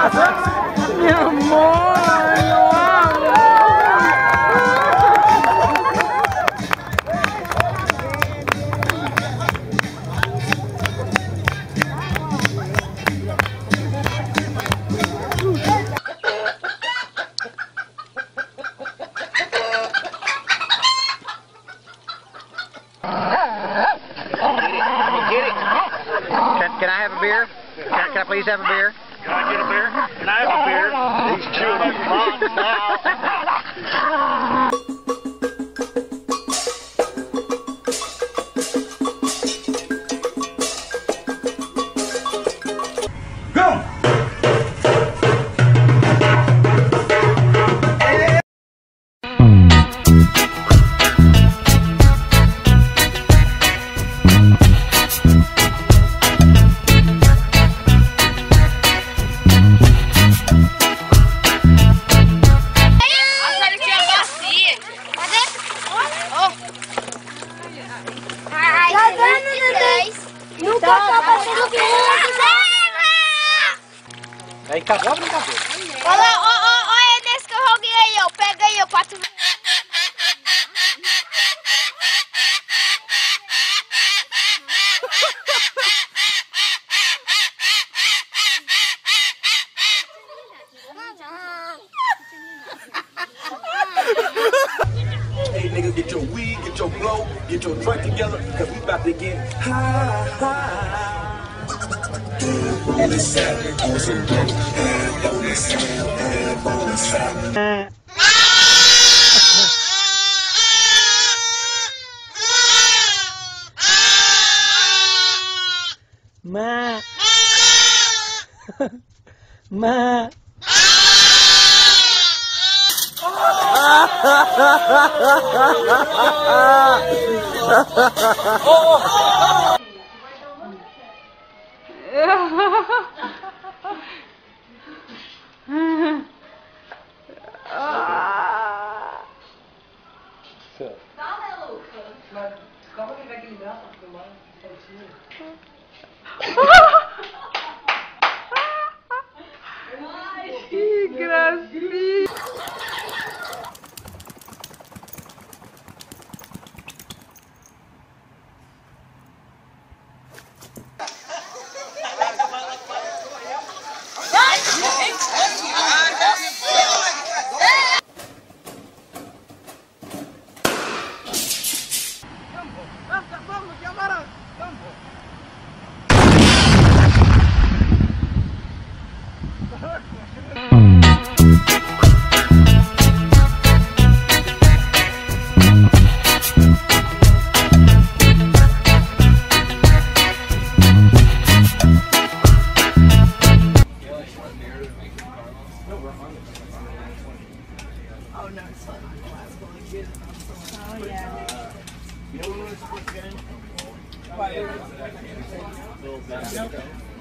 Mi amor, lo amo. Can I have a beer? Can I please have a beer? Can I get a beer? Can I have a beer? He's chewing like mom now. Go! Aí acabou a brincadeira. Olha nesse que eu joguei aí, ó. Pega aí, ó, pra tu ver. Hey niggas, get your weed, get your blow, get your drink together, cause we about to get high. On the side, on some dope, and on the side, and on the side. Ma. Ma. Que gracinha! Oh no, it's fun. Oh yeah. You know what it was?